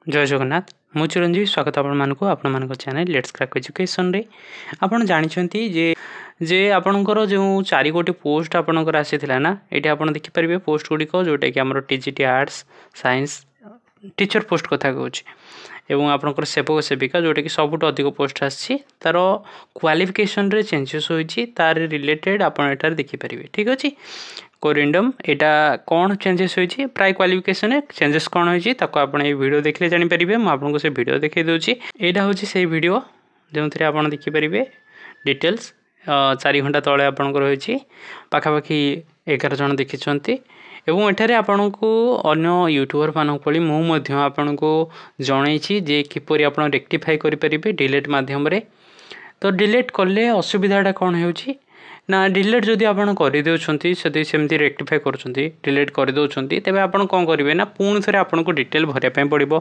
जय जगन्नाथ मु चिरंजीवी स्वागत आपण चैनल लेट्स क्रैक एजुकेशन रे आपण जानिछंती जे आपणकर जो 4 गोटी पोस्ट आपणकर आसीथिला ना एठी आपण देखि परिबे पोस्ट गुडी को जोटा कि हमर TGT arts science teacher post कथा कहूची एवं आपणकर सेवक सेविका जोटा कि सबुठ अधिक पोस्ट आसी तार क्वालिफिकेशन रे चेंजेस होईची तार रिलेटेड आपण एटार देखि परिबे ठीक अछि कोरिंडम एटा कौन चेंजेस होईची प्राय क्वालिफिकेशन रे चेंजेस कौन होईची ताको आपण ए वीडियो देखले जानि परिबे म आपन को से वीडियो देखै दोची एटा होची से वीडियो जेउथरे आपण देखि परिबे डिटेल्स 4 घंटा तळे आपण को होईची पाखा पाखी 11 जण देखिछंती एवं एठारे आपण को अन्य यूट्यूबर मानक पळी मु मध्य आपण को जणैछि जे किपरि आपण रेक्टिफाई करि परिबे डिलीट माध्यम रे तो डिलीट करले असुविधाटा कौन होउची ना डिलीट जदि आपण करि देउछंती सदी सेमती रेक्टिफाई करछंती डिलीट करि दोछंती तबे आपण कोन करिवे ना पुन थरे आपण को डिटेल भरिया पय पड़िबो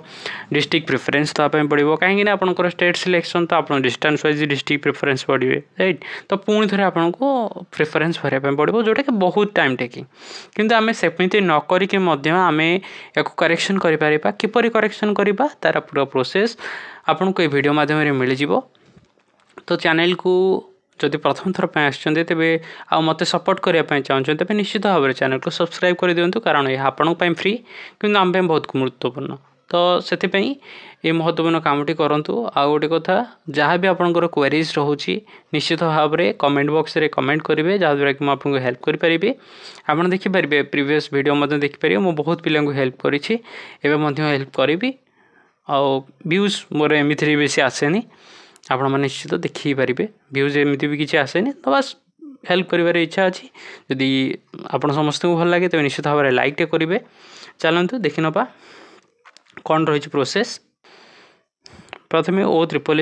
डिस्ट्रिक्ट प्रेफरेंस तो पय पड़िबो काहे कि ना आपण को स्टेट सिलेक्शन तो आपण डिस्टेंस वाइज डिस्ट्रिक्ट प्रेफरेंस पड़िबे राइट तो पुन थरे आपण को प्रेफरेंस भरिया पय पड़िबो जोटा कि बहुत टाइम टेकिंग किंतु आमे सेमती न करि के मध्य आमे एको करेक्शन करि परिबा किपरि करेक्शन करिबा तारा पूरा प्रोसेस आपण को ए वीडियो माध्यम रे मिलि जिवो तो चैनल को जदि प्रथम थर पे आछन्ते तबे आ मते सपोर्ट करिया पय चाहछन्ते तबे निश्चित भाबरे चैनल को सब्सक्राइब कर दियंतु कारण ए आपन पय फ्री किंतु हम पे बहुत महत्वपूर्ण तो सेति पय ए महत्वपूर्ण कामटी करंतु आ गोटे कथा जहां भी आपनकर क्वेरीज रहउची निश्चित भाबरे कमेंट बॉक्स रे कमेंट करिवे जहां द्वारा कि म आपन को हेल्प करि परिबे आपन देखि परिबे प्रीवियस वीडियो मते देखि परिबे म बहुत पिलां को हेल्प करिछि एबे मध्य हेल्प करिवि आ व्यूज मोर एमिथि बेसी आसेनी आपण माने निश्चित देखि परिबे व्यूज एमिति भी किछि आसेनी तो बस हेल्प करिवार इच्छा अछि यदि आपण समस्त को भल लागे तो निश्चित भाबरे लाइक टे करिवे चलंतु देखि नबा कोन रहिछि प्रोसेस प्रथमे ओ ट्रिपल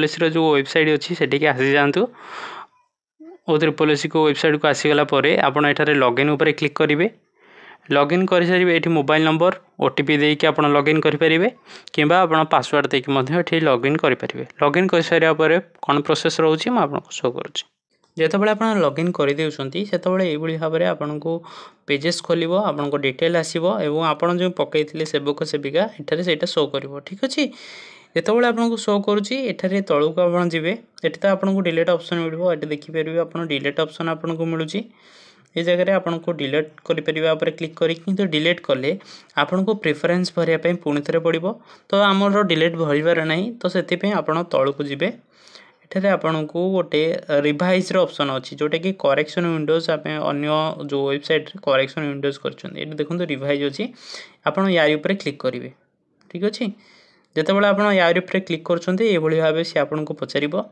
एस रो जो वेबसाइट अछि सेठी के आसी जानतु ओ ट्रिपल एस को वेबसाइट को आसी गला परे आपण एठारे लॉगिन ऊपर क्लिक करिवे लॉगिन कर सारिबे एठी मोबाइल नंबर ओटीपी देई के आपण लॉगिन करि परिबे किबा आपण पासवर्ड देई के मध्ये एठी लॉगिन करि परिबे लॉगिन कर सारिया परे कोन प्रोसेस रहउची म आपण को शो करूची जेतबेले आपण लॉगिन करि देउछंती सेतबेले एई बळी भाबरे आपण को पेजेस खोलिबो आपण को डिटेल आसीबो एवं आपण जो पकेइथिले सेवक सेविका एठारे सेटा शो करिवो ठीक अछि जेतबेले आपण को शो करूची एठारे तळु को आपण जिवे एठी त आपण को डिलीट ऑप्शन मिलबो एठी देखि परिबे आपण डिलीट ऑप्शन आपण को मिलुची ए जगह रे आपण को डिलीट करि परिबा ऊपर क्लिक करी किंतु डिलीट करले आपण को प्रेफरेंस भरिया पय पुणी थरे पड़िबो तो हमरो डिलीट भरिबार नाही तो सेति पय आपण तळु को जिवे एठारे आपण को गोटे रिवाइज रो ऑप्शन अछि जोटे कि करेक्शन विंडोज आपे अन्य जो वेबसाइट रे करेक्शन विंडोज करछन एठी देखंतु रिवाइज अछि आपण यारी ऊपर क्लिक करिवे ठीक अछि जेतेबेले आपण यारी ऊपर क्लिक करछन्ते ए भली भाबे से आपण को पचारिबो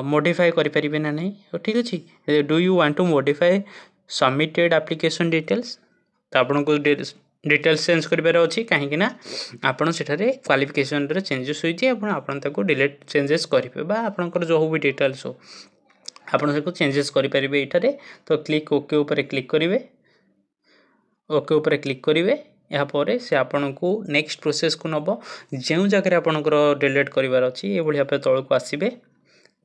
मॉडिफाई करि परिबे ना नहीं ठीक अछि do you want to modify submitted application details तो आपण को डिटेल्स चेंज करिबार अछि काहे कि ना आपण सेठारे क्वालिफिकेशन रे चेंजेस होइछि आपण ताको डिलीट चेंजेस करिवे बा आपनकर जो भी डिटेल्स हो आपण ताको चेंजेस करि परिबे एठारे तो क्लिक ओके ऊपर क्लिक करिवे ओके ऊपर क्लिक करिवे या परे से आपण को नेक्स्ट प्रोसेस को नबो जेउ जगह रे आपनकर डिलीट करिवार अछि ए भली आपे तळ को आसीबे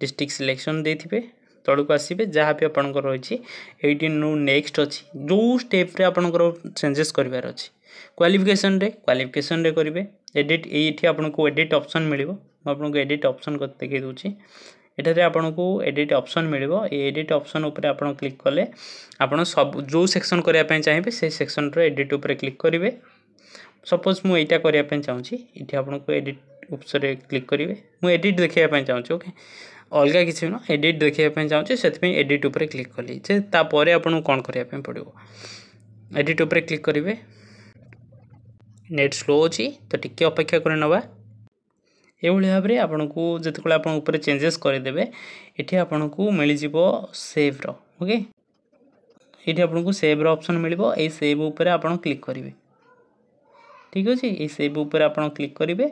डिस्ट्रिक्ट सिलेक्शन देथिबे तळ को आसीबे जहां पे आपनकर रहिछि 18 नु नेक्स्ट अछि जो स्टेप रे आपनकर चेंजेस करिवार अछि क्वालिफिकेशन रे करिवे एडिट एठी आपनको एडिट ऑप्शन मिलिबो आपनको एडिट ऑप्शन को देखै दोछि एठारे आपनको एडिट ऑप्शन मिलिबो ए एडिट ऑप्शन ऊपर आपण क्लिक करले आपण सब जो सेक्शन करिया पय चाहिबे से सेक्शन रे एडिट ऊपर क्लिक करिवे सपोज मु एटा करिया पय चाहूछि एठी आपनको एडिट ऑप्शन रे क्लिक करिवे मु एडिट देखिया पय चाहूछि ओके अलगा किछि न एडिट देखिया पय चाहूछि सेति पय एडिट ऊपर क्लिक करली जे ता परे आपण कोन करिया पय पड़िबो एडिट ऊपर क्लिक करिवे नेट स्लो अछि तो टिके अपेक्षा करे नबा ए भली भाबरे आपनको जतकला आपण ऊपर चेंजेस कर देबे एठी आपनको मिलि जिवो सेव रो ओके एठी आपनको सेव रो ऑप्शन मिलिबो ए सेव ऊपर आपण क्लिक करिवे ठीक अछि ए सेव ऊपर आपण क्लिक करिवे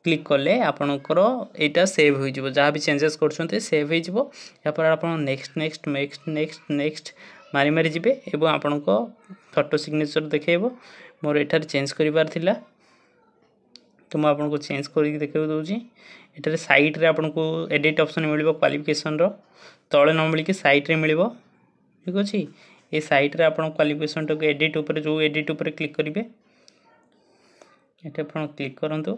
क्लिक करले आपनकर एटा सेव होई जिवो जहां भी चेंजेस करछन्ते सेव होई जिवो या पर आपण next next next next next मारी मारी जिवे एवं आपनको फोटो सिग्नेचर देखेबो मोर एठार चेंज करिवार थिला तो म आपनको चेंज करि देखेबो दोजी एठारे साइड रे आपनको एडिट ऑप्शन मिलिबो क्वालिफिकेशन रो तळे न मिलि के साइड रे मिलिबो ठीक अछि ए साइड रे आपण क्वालिफिकेशन तो एडिट ऊपर जो एडिट ऊपर क्लिक करिवे ये आप क्लिक करूँ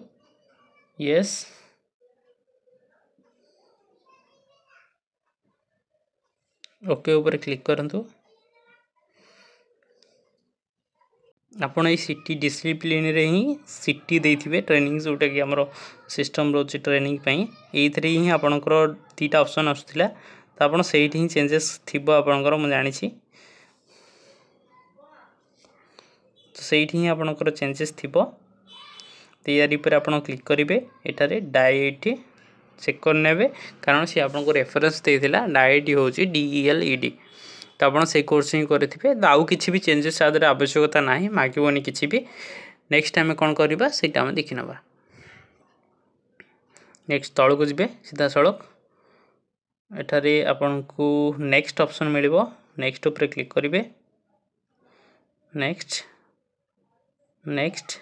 यस ओके ऊपर क्लिक करूँ आपण ये सीटी डिसिप्लिन रे ही सीटी देथिबे ट्रेनिंग जोटा कि हमरो सिस्टम रोचे ट्रेनिंग पई एथरे ही आपनकर तीटा ऑप्शन आसुथिला तो आपण सेठी ही चेंजेस थिबो आपनकर म जानि छी तो सेठी ही आपनकर चेंजेस थिबो तैयारी पर आपण क्लिक करिवे एटारे डाइट चेक कर नेबे कारण से आपनको रेफरेंस देथिला डाइट होची DELED तो आप से कोर्स ही करेंगे आउ कि भी चेंजेस आदि आवश्यकता ना मागोनी कि भी नेक्स्ट आम कौन करवा से देखी ना नेक्स्ट तल को जी सीधा सड़क एठारे आपन को नेक्स्ट ऑप्शन मिल नेक्स्ट ऊपर क्लिक करेंगे नेक्स्ट नेक्स्ट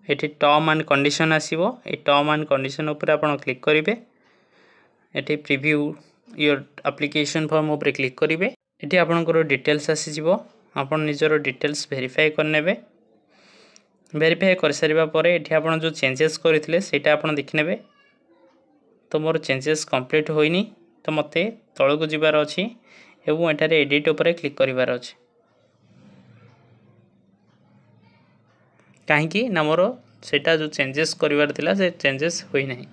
ये टर्म एंड कंडीशन आसो ये टर्म एंड कंडीशन उपर आप क्लिक करेंगे ये प्रीव्यू योर एप्लिकेशन फॉर्म उपर क्लिक करेंगे ये आपंकर डिटेल्स आसीज आप निजर डिटेल्स वेरीफाई करने वेरीफाई कर सारा पर ये आप जो चेंजेस करते सेटा आप देखने तो मोर चेंजेस कंप्लीट होइनी तो मत तल को जीवार अच्छी एवं एठार एडिट उपर क्लिक करार अच्छे कहीं ना मोर सेटा जो चेंजेस करार थिला से चेंजेस होई नहीं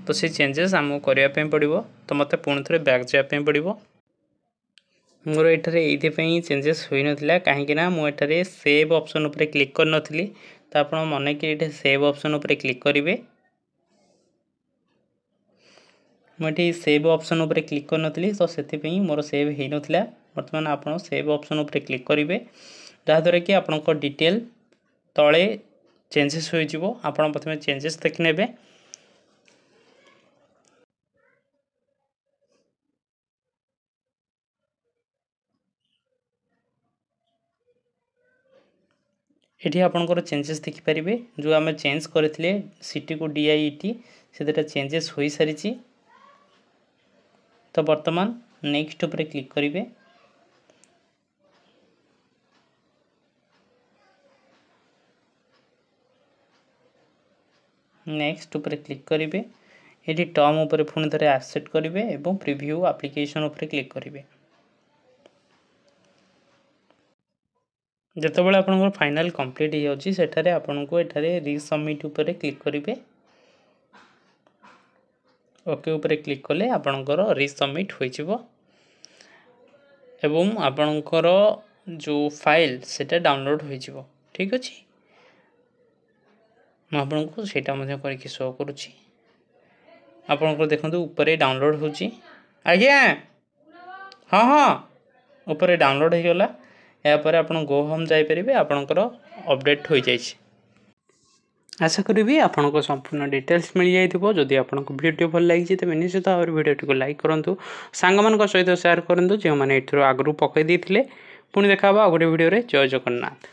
तो से चेंजेस आमको करने पड़ो तो मत पुणी थे बैक जावाई पड़ो मोर ये चेंजेस हो नाला कहीं मुझे सेव ऑप्शन उपर क्लिक कर नी तो आप मन कि सेव ऑप्शन उपर क्लिक करेंगे मुझे सेव ऑप्शन उपर क्लिक कर नी तो से मोर सेव हो नाला बर्तमान आप सेव ऑप्शन उपर क्लिक करेंगे जहाँद्वारा कि आपण डिटेल तले चेंजेस हो प्रथम चेंजेस देखने ये आपंकर चेंजेस देखिपारे जो आम चेंज करते सीटी को DIET से चेंजेस हो सारी तो वर्तमान नेक्स्ट उपर क्लिक करेंगे नेक्स्ट उपर क्लिक करेंगे ये टर्म उपर पुणी थे एक्सेप्ट करेंगे और प्रीव्यू एप्लिकेशन उपर क्लिक करेंगे जितेबाला आपंकर फाइनल कंप्लीट हो जाए आपन को एठारे रिसबमिट उपर क्लिक करेंगे ओके उपर क्लिक कले आपणकर रिसबमिट हो एवं आपणकर जो फाइल सेटा डाउनलोड हो ठीक अच्छे मुझे सेटा करके शो करुँची आपणकर देखो ऊपर डाउनलोड हो आज्ञा हाँ हाँ ऊपर डाउनलोड हो गला यापर आप गो होम जापर आपणकर अपडेट हो जाए आशा करी आपको संपूर्ण डिटेल्स मिल जाइए जदि आपको वीडियो भल लगी तेज निश्चित भाव वीडियो को लाइक करूँ सांग मान सहित सेयार करूँ जो मैंने आगु पकई पुणी देखा गोटे वीडियो जय जगन्नाथ।